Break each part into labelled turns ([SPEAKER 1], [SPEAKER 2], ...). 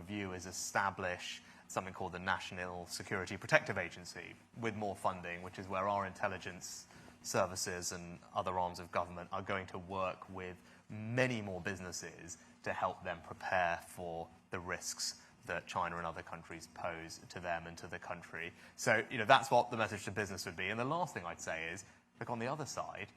[SPEAKER 1] view is establish something called the National Security Protective Agency with more funding, which is where our intelligence services and other arms of government are going to work with many more businesses to help them prepare for the risks that China and other countries pose to them and to the country. So, that's what the message to business would be. And the last thing I'd say is, look, on the other side,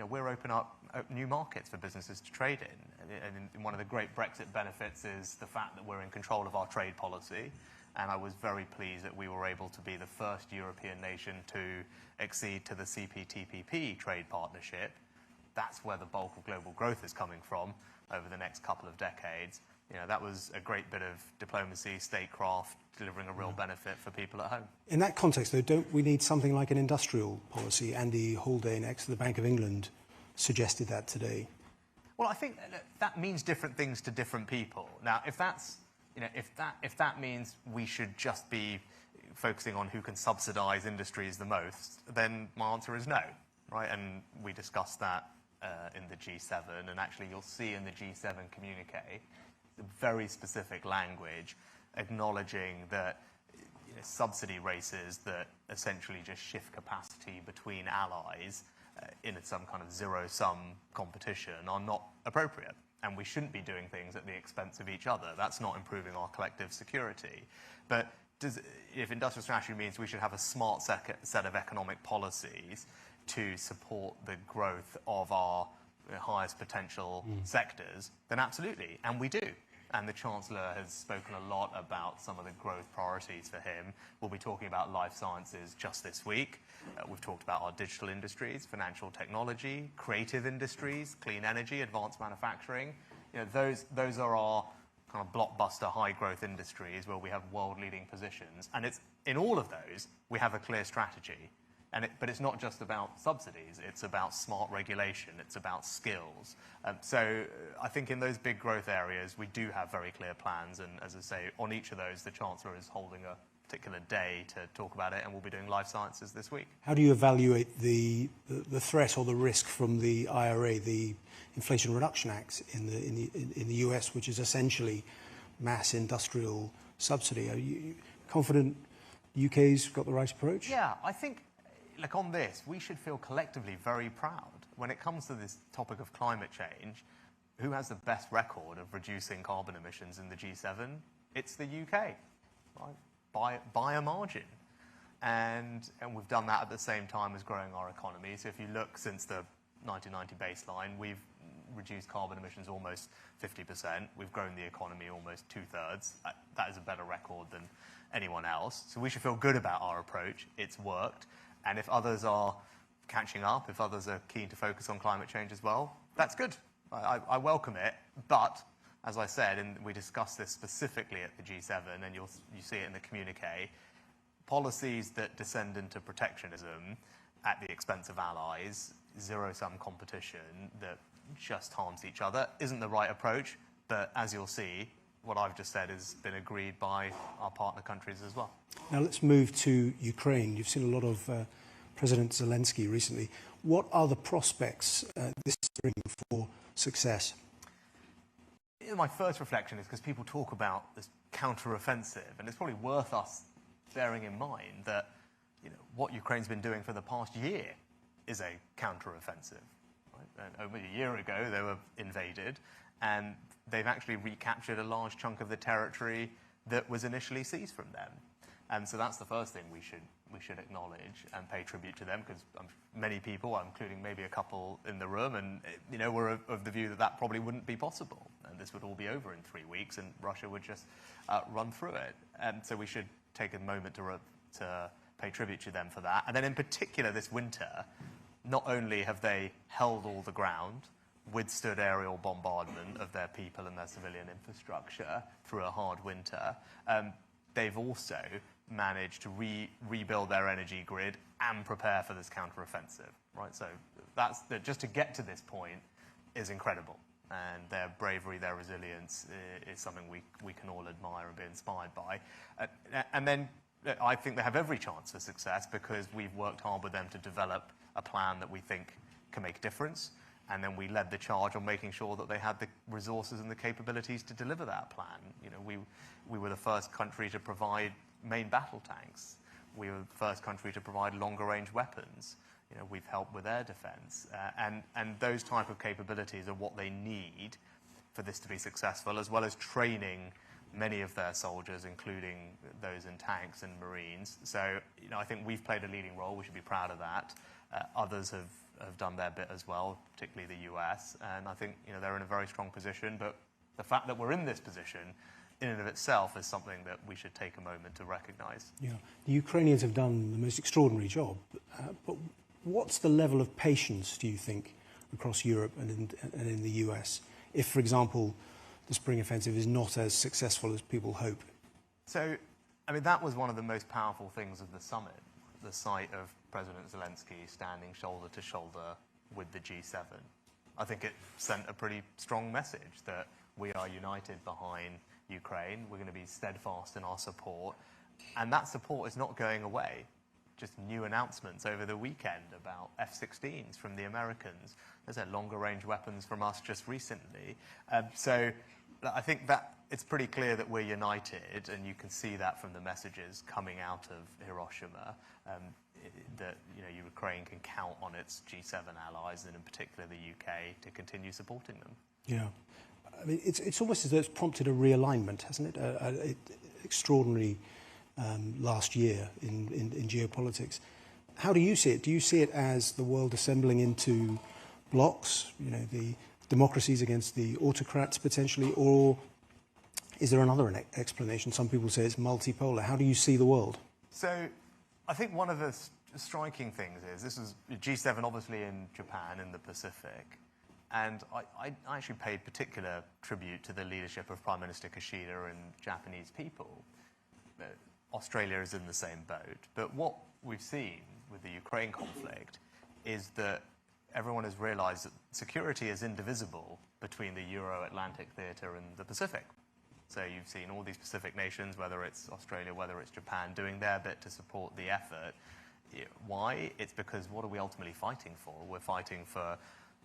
[SPEAKER 1] we're opening up new markets for businesses to trade in. And one of the great Brexit benefits is the fact that we're in control of our trade policy. And I was very pleased that we were able to be the first European nation to accede to the CPTPP trade partnership. That's where the bulk of global growth is coming from over the next couple of decades. That was a great bit of diplomacy, statecraft, delivering a real benefit for people at home.
[SPEAKER 2] In that context, though, don't we need something like an industrial policy? Andy Haldane, ex of the Bank of England, suggested that today.
[SPEAKER 1] Well, I think that means different things to different people. Now, if that means we should just be focusing on who can subsidise industries the most, then my answer is no, right? And we discussed that in the G7, and actually you'll see in the G7 communique very specific language acknowledging that subsidy races that essentially just shift capacity between allies in some kind of zero-sum competition are not appropriate. And we shouldn't be doing things at the expense of each other. That's not improving our collective security. But if industrial strategy means we should have a smart set of economic policies to support the growth of our highest potential sectors, then absolutely, and we do. And the Chancellor has spoken a lot about some of the growth priorities for him. We'll be talking about life sciences just this week. We've talked about our digital industries, financial technology, creative industries, clean energy, advanced manufacturing. Those are our kind of blockbuster high growth industries where we have world-leading positions. And it's in all of those, we have a clear strategy. But it's not just about subsidies, it's about smart regulation, it's about skills. So I think in those big growth areas, we do have very clear plans. And as I say, on each of those, the Chancellor is holding a particular day to talk about it, and we'll be doing life sciences this week.
[SPEAKER 2] How do you evaluate the threat or the risk from the IRA, the Inflation Reduction Act in the US, which is essentially mass industrial subsidy? Are you confident UK's got the right approach?
[SPEAKER 1] Yeah, I think, look, on this, we should feel collectively very proud. When it comes to this topic of climate change, who has the best record of reducing carbon emissions in the G7? It's the UK, right? By a margin. And we've done that at the same time as growing our economy. So if you look since the 1990 baseline, we've reduced carbon emissions almost 50%. We've grown the economy almost 2/3. That is a better record than anyone else. So we should feel good about our approach. It's worked. And if others are catching up, if others are keen to focus on climate change as well, that's good. I welcome it. But, as I said, and we discussed this specifically at the G7, and you see it in the communique, policies that descend into protectionism at the expense of allies, zero-sum competition that just harms each other, isn't the right approach. But as you'll see, what I've just said has been agreed by our partner countries as well.
[SPEAKER 2] Now let's move to Ukraine. You've seen a lot of President Zelensky recently. What are the prospects this spring for success?
[SPEAKER 1] My first reflection is because people talk about this counter-offensive, and it's probably worth us bearing in mind that what Ukraine's been doing for the past year is a counter-offensive. Right? And over a year ago, they were invaded, and they've actually recaptured a large chunk of the territory that was initially seized from them. And so that's the first thing we should acknowledge and pay tribute to them, because many people, including maybe a couple in the room, and were of the view that that probably wouldn't be possible, and this would all be over in 3 weeks, and Russia would just run through it. And so we should take a moment to pay tribute to them for that. And then in particular this winter, not only have they held all the ground, withstood aerial bombardment of their people and their civilian infrastructure through a hard winter, they've also managed to rebuild their energy grid and prepare for this counteroffensive, right? So just to get to this point is incredible. And their bravery, their resilience is something we can all admire and be inspired by. And then I think they have every chance for success because we've worked hard with them to develop a plan that we think can make a difference. And then we led the charge on making sure that they had the resources and the capabilities to deliver that plan. You know, we were the first country to provide main battle tanks. We were the first country to provide longer range weapons. You know, we've helped with air defense. And those type of capabilities are what they need for this to be successful, as well as training many of their soldiers, including those in tanks and Marines. So, you know, I think we've played a leading role. We should be proud of that. Others have done their bit as well, particularly the US. And I think, you know, they're in a very strong position. But the fact that we're in this position in and of itself is something that we should take a moment to recognize.
[SPEAKER 2] Yeah, the Ukrainians have done the most extraordinary job. But what's the level of patience, do you think, across Europe and in the US, if, for example, the spring offensive is not as successful as people hope?
[SPEAKER 1] So, I mean, that was one of the most powerful things of the summit, the sight of President Zelensky standing shoulder to shoulder with the G7. I think it sent a pretty strong message that we are united behind Ukraine. We're going to be steadfast in our support. And that support is not going away. Just new announcements over the weekend about F-16s from the Americans. There's longer range weapons from us just recently. So I think that it's pretty clear that we're united, and you can see that from the messages coming out of Hiroshima, that, you know, Ukraine can count on its G7 allies, and in particular the UK, to continue supporting them.
[SPEAKER 2] Yeah. I mean, it's almost as though it's prompted a realignment, hasn't it? Extraordinary last year in geopolitics. How do you see it? Do you see it as the world assembling into blocs, you know, the democracies against the autocrats potentially, or is there another explanation? Some people say it's multipolar. How do you see the world?
[SPEAKER 1] So I think one of the striking things is this is G7 obviously in Japan in the Pacific. And I actually paid particular tribute to the leadership of Prime Minister Kishida and Japanese people. Australia is in the same boat. But what we've seen with the Ukraine conflict is that everyone has realized that security is indivisible between the Euro-Atlantic theater and the Pacific. So you've seen all these Pacific nations, whether it's Australia, whether it's Japan, doing their bit to support the effort. Why? It's because what are we ultimately fighting for? We're fighting for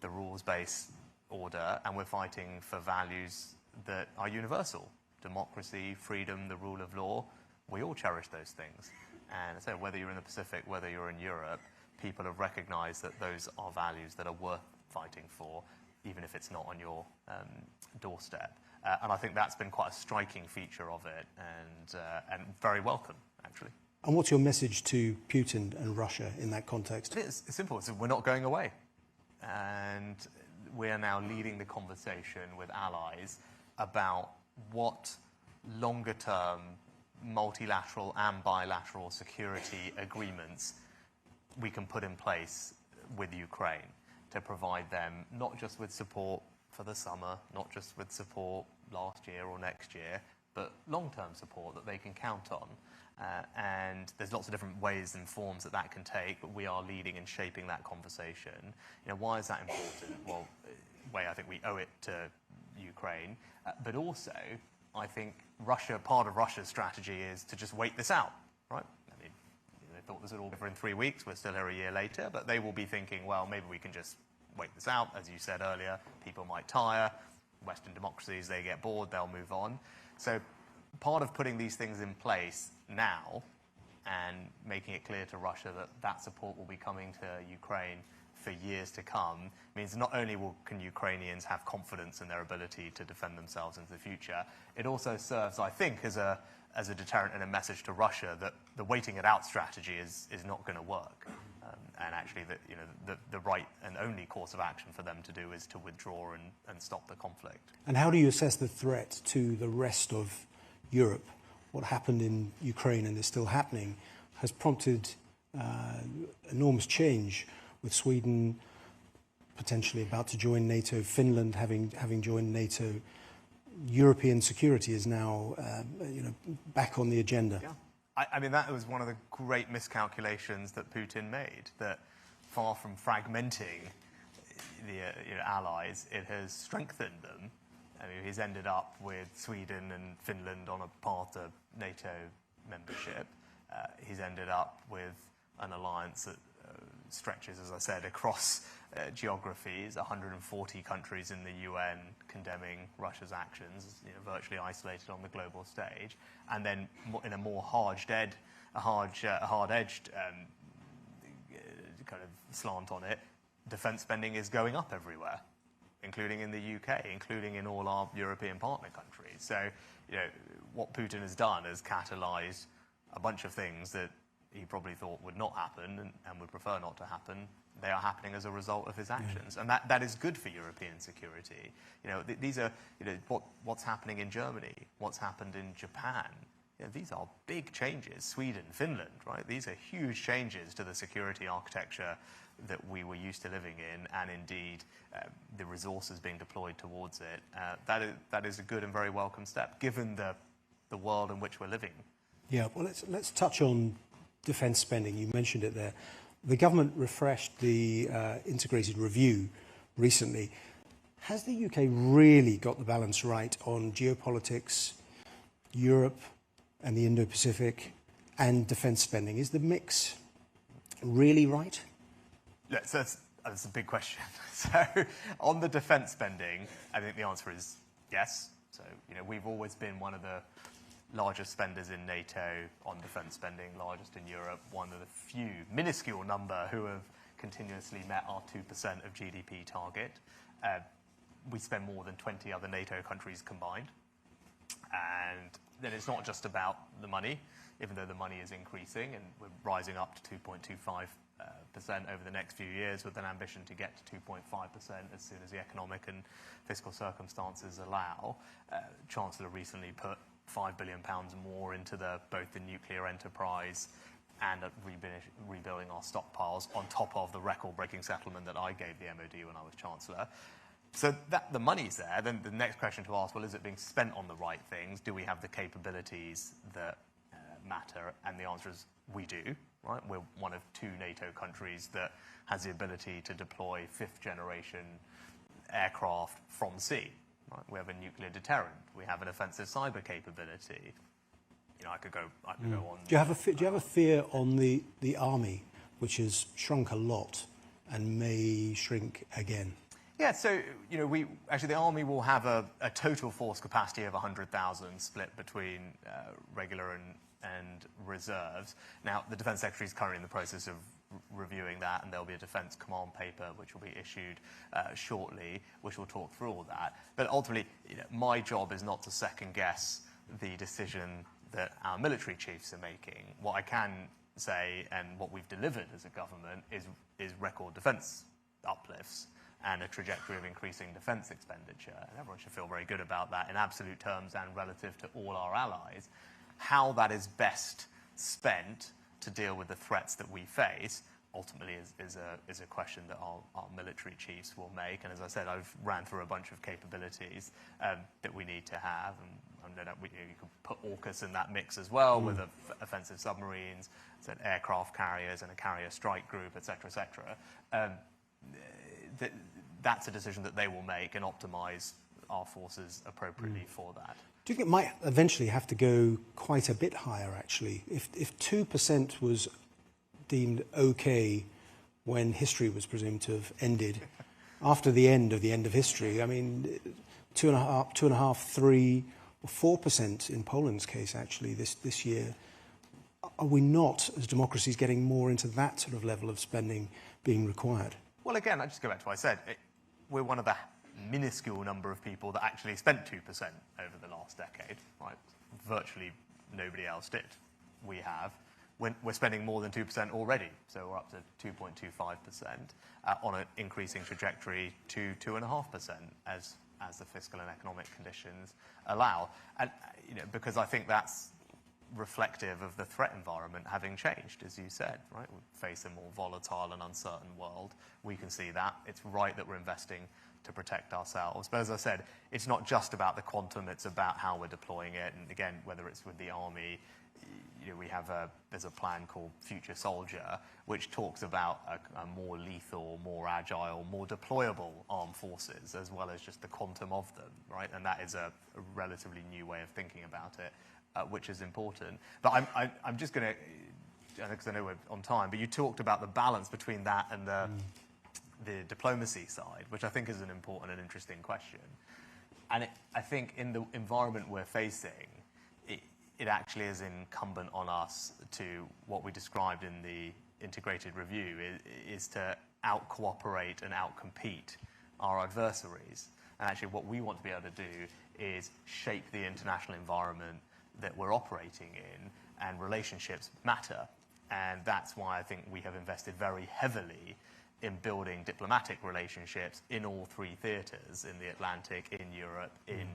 [SPEAKER 1] the rules-based order, and we're fighting for values that are universal. Democracy, freedom, the rule of law. We all cherish those things. And so whether you're in the Pacific, whether you're in Europe, people have recognized that those are values that are worth fighting for, even if it's not on your doorstep. And I think that's been quite a striking feature of it, and very welcome, actually.
[SPEAKER 2] And what's your message to Putin and Russia in that context?
[SPEAKER 1] It's simple. It's we're not going away. And we are now leading the conversation with allies about what longer-term multilateral and bilateral security agreements we can put in place with Ukraine to provide them not just with support for the summer, not just with support last year or next year, but long-term support that they can count on. And there's lots of different ways and forms that that can take, but we are leading and shaping that conversation. You know, why is that important? Well, I think we owe it to Ukraine, but also I think part of Russia's strategy is to just wait this out, right? I mean, they thought this would all be over in 3 weeks. We're still here a year later, but they will be thinking, well, maybe we can just wait this out. As you said earlier, people might tire. Western democracies, they get bored, they'll move on. So part of putting these things in place now and making it clear to Russia that that support will be coming to Ukraine for years to come means not only can Ukrainians have confidence in their ability to defend themselves into the future, it also serves, I think, as a deterrent and a message to Russia that the waiting it out strategy is not going to work. And actually, the right and only course of action for them to do is to withdraw and stop the conflict.
[SPEAKER 2] And how do you assess the threat to the rest of Europe? What happened in Ukraine and is still happening has prompted enormous change, with Sweden potentially about to join NATO, Finland having joined NATO. European security is now back on the agenda.
[SPEAKER 1] Yeah. I mean, that was one of the great miscalculations that Putin made, that far from fragmenting the allies, it has strengthened them. I mean, he's ended up with Sweden and Finland on a path to NATO membership. He's ended up with an alliance that stretches, as I said, across geographies, 140 countries in the UN condemning Russia's actions, virtually isolated on the global stage, and then in a more hard-edged kind of slant on it, defence spending is going up everywhere, including in the UK, including in all our European partner countries. So, what Putin has done is catalysed a bunch of things that he probably thought would not happen and would prefer not to happen. They are happening as a result of his actions. And that is good for European security. These are, what's happening in Germany, what's happened in Japan. These are big changes. Sweden, Finland, right? These are huge changes to the security architecture that we were used to living in, and indeed the resources being deployed towards it. That is a good and very welcome step, given the world in which we're living.
[SPEAKER 2] Yeah, well, let's touch on defence spending. You mentioned it there. The government refreshed the integrated review recently. Has the UK really got the balance right on geopolitics, Europe and the Indo-Pacific, and defence spending? Is the mix really right?
[SPEAKER 1] Yeah, so that's a big question. So on the defence spending, I think the answer is yes. So, we've always been one of the largest spenders in NATO on defence spending, largest in Europe, one of the few, minuscule number who have continuously met our 2% of GDP target. We spend more than 20 other NATO countries combined. And then it's not just about the money, even though the money is increasing, and we're rising up to 2.25% over the next few years, with an ambition to get to 2.5% as soon as the economic and fiscal circumstances allow. Chancellor recently put £5 billion more into both the nuclear enterprise and rebuilding our stockpiles, on top of the record-breaking settlement that I gave the MOD when I was Chancellor. So the money's there. Then the next question to ask, well, is it being spent on the right things? Do we have the capabilities that matter? And the answer is we do. Right? We're one of 2 NATO countries that has the ability to deploy 5th-generation aircraft from sea. Right? We have a nuclear deterrent. We have an offensive cyber capability. I could go on.
[SPEAKER 2] Do you have a fear on the army, which has shrunk a lot and may shrink again?
[SPEAKER 1] Yeah, so the army will have a total force capacity of 100,000, split between regular and reserves. Now, the Defence Secretary is currently in the process of reviewing that, and there'll be a Defence Command paper which will be issued shortly, which will talk through all that. But ultimately, my job is not to second-guess the decision that our military chiefs are making. What I can say, and what we've delivered as a government, is record defence uplifts and a trajectory of increasing defence expenditure. And everyone should feel very good about that in absolute terms and relative to all our allies. How that is best spent to deal with the threats that we face ultimately is a question that our military chiefs will make. And as I said, I've ran through a bunch of capabilities that we need to have. And you could put AUKUS in that mix as well, with offensive submarines, aircraft carriers and a carrier strike group, et cetera, that's a decision that they will make and optimise our forces appropriately for that.
[SPEAKER 2] Do you think it might eventually have to go quite a bit higher, actually? If 2% was deemed okay when history was presumed to have ended, after the end of history, I mean, 2.5%, 3%, or 4% in Poland's case, actually, this year. Are we not, as democracies, getting more into that sort of level of spending being required?
[SPEAKER 1] Well, again, I just go back to what I said. We're one of the minuscule number of people that actually spent 2% over the last decade. Right? Virtually nobody else did. We have. We're spending more than 2% already, so we're up to 2.25% on an increasing trajectory to 2.5% as the fiscal and economic conditions allow. And because I think that's reflective of the threat environment having changed, as you said, right? We face a more volatile and uncertain world. We can see that. It's right that we're investing to protect ourselves. But as I said, it's not just about the quantum, it's about how we're deploying it. And again, whether it's with the army, there's a plan called Future Soldier, which talks about a more lethal, more agile, more deployable armed forces, as well as just the quantum of them, right? And that is a relatively new way of thinking about it, which is important. But I'm just going to because I know we're on time, but you talked about the balance between that and the diplomacy side, which I think is an important and interesting question. And I think in the environment we're facing, it actually is incumbent on us to, what we described in the integrated review, is to out-cooperate and out-compete our adversaries. And actually what we want to be able to do is shape the international environment that we're operating in, and relationships matter. And that's why I think we have invested very heavily in building diplomatic relationships in all three theatres, in the Atlantic, in Europe, in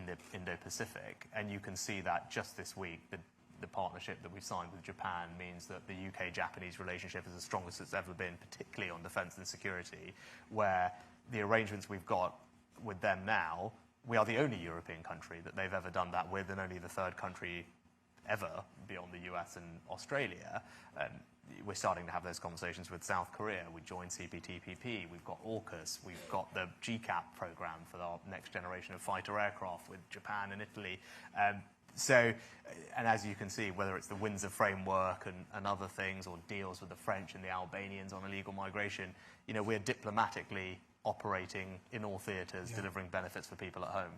[SPEAKER 1] the Indo-Pacific. And you can see that just this week, the partnership that we've signed with Japan means that the UK-Japanese relationship is as strong as it's ever been, particularly on defence and security, where the arrangements we've got with them now, we are the only European country that they've ever done that with, and only the third country ever beyond the US and Australia. We're starting to have those conversations with South Korea. We joined CPTPP. We've got AUKUS. We've got the GCAP program for our next generation of fighter aircraft with Japan and Italy. And as you can see, whether it's the Windsor framework and other things, or deals with the French and the Albanians on illegal migration, we're diplomatically operating in all theatres, delivering benefits for people at home.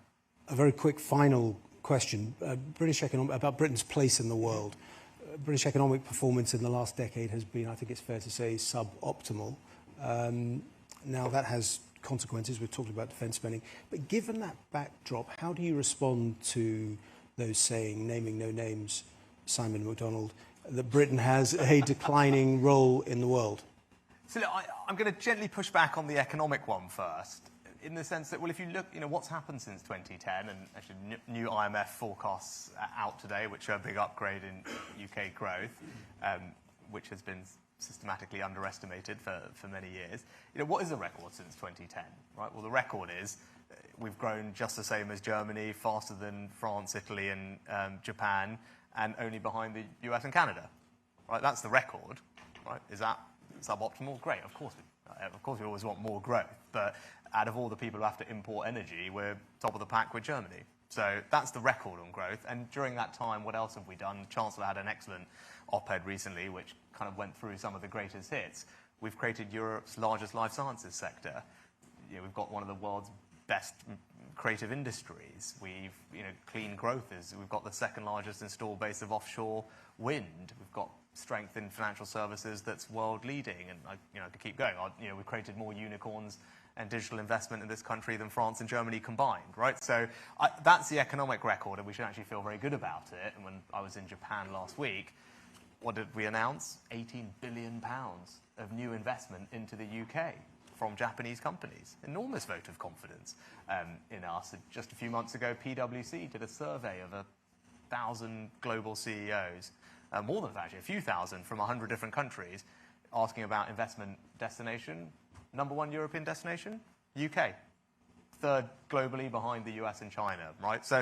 [SPEAKER 2] A very quick final question. About Britain's place in the world. British economic performance in the last decade has been, I think it's fair to say, suboptimal. Now that has consequences. We've talked about defence spending. But given that backdrop, how do you respond to those saying, naming no names, Simon MacDonald, that Britain has a declining role in the world?
[SPEAKER 1] So look, I'm going to gently push back on the economic one first, in the sense that, well, if you look, what's happened since 2010, and actually new IMF forecasts out today, which are a big upgrade in UK growth, which has been systematically underestimated for many years. What is the record since 2010, right? Well, the record is we've grown just the same as Germany, faster than France, Italy, and Japan, and only behind the US and Canada, right? That's the record, right? Is that suboptimal? Great, of course we always want more growth, but out of all the people who have to import energy, we're top of the pack with Germany. So that's the record on growth. And during that time, what else have we done? The Chancellor had an excellent op-ed recently, which kind of went through some of the greatest hits. We've created Europe's largest life sciences sector. We've got one of the world's best creative industries. Clean growth we've got the second largest installed base of offshore wind. We've got strength in financial services that's world leading, and I could keep going. We've created more unicorns and digital investment in this country than France and Germany combined, right? So that's the economic record, and we should actually feel very good about it. And when I was in Japan last week, what did we announce? £18 billion of new investment into the UK from Japanese companies. Enormous vote of confidence in us. Just a few months ago, PwC did a survey of 1,000 global CEOs, more than actually, a few thousand from 100 different countries, asking about investment destination. Number one European destination? UK. Third globally behind the US and China, right? So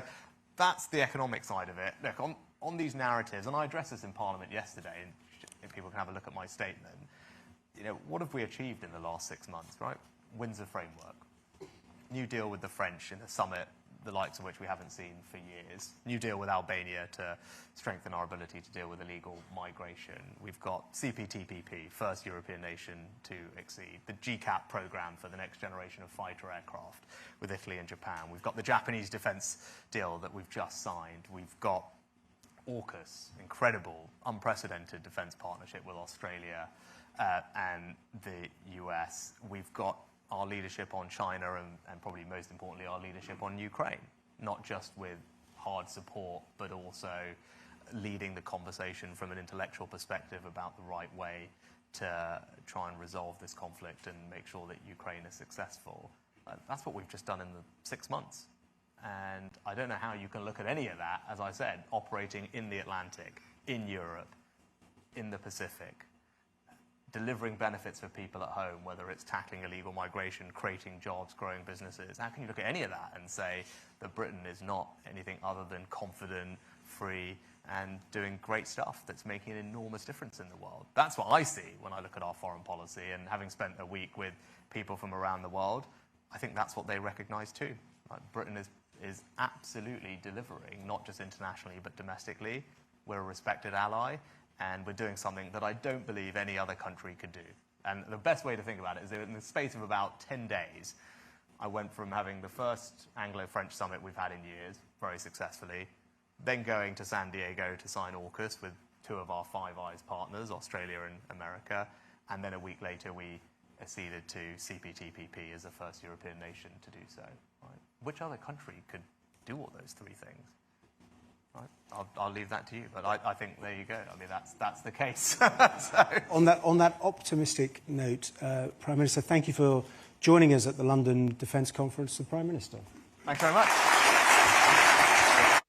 [SPEAKER 1] that's the economic side of it. Look, on these narratives, and I addressed this in Parliament yesterday, and if people can have a look at my statement, what have we achieved in the last 6 months, right? Windsor framework. New deal with the French in a summit, the likes of which we haven't seen for years. New deal with Albania to strengthen our ability to deal with illegal migration. We've got CPTPP, first European nation to exceed. The GCAP program for the next generation of fighter aircraft with Italy and Japan. We've got the Japanese defence deal that we've just signed. We've got AUKUS, incredible, unprecedented defence partnership with Australia and the US. We've got our leadership on China and probably most importantly our leadership on Ukraine, not just with hard support, but also leading the conversation from an intellectual perspective about the right way to try and resolve this conflict and make sure that Ukraine is successful. That's what we've just done in the 6 months. And I don't know how you can look at any of that, as I said, operating in the Atlantic, in Europe, in the Pacific, delivering benefits for people at home, whether it's tackling illegal migration, creating jobs, growing businesses. How can you look at any of that and say that Britain is not anything other than confident, free, and doing great stuff that's making an enormous difference in the world? That's what I see when I look at our foreign policy, and having spent a week with people from around the world, I think that's what they recognise too. Britain is absolutely delivering, not just internationally but domestically. We're a respected ally, and we're doing something that I don't believe any other country could do. And the best way to think about it is that in the space of about 10 days, I went from having the first Anglo-French summit we've had in years, very successfully, then going to San Diego to sign AUKUS with two of our Five Eyes partners, Australia and America, and then a week later we acceded to CPTPP as the first European nation to do so. Right? Which other country could do all those three things? Right? I'll leave that to you, but I think there you go. I mean, that's the case. So.
[SPEAKER 2] On that optimistic note, Prime Minister, thank you for joining us at the London Defence Conference, the Prime Minister.
[SPEAKER 1] Thanks very much.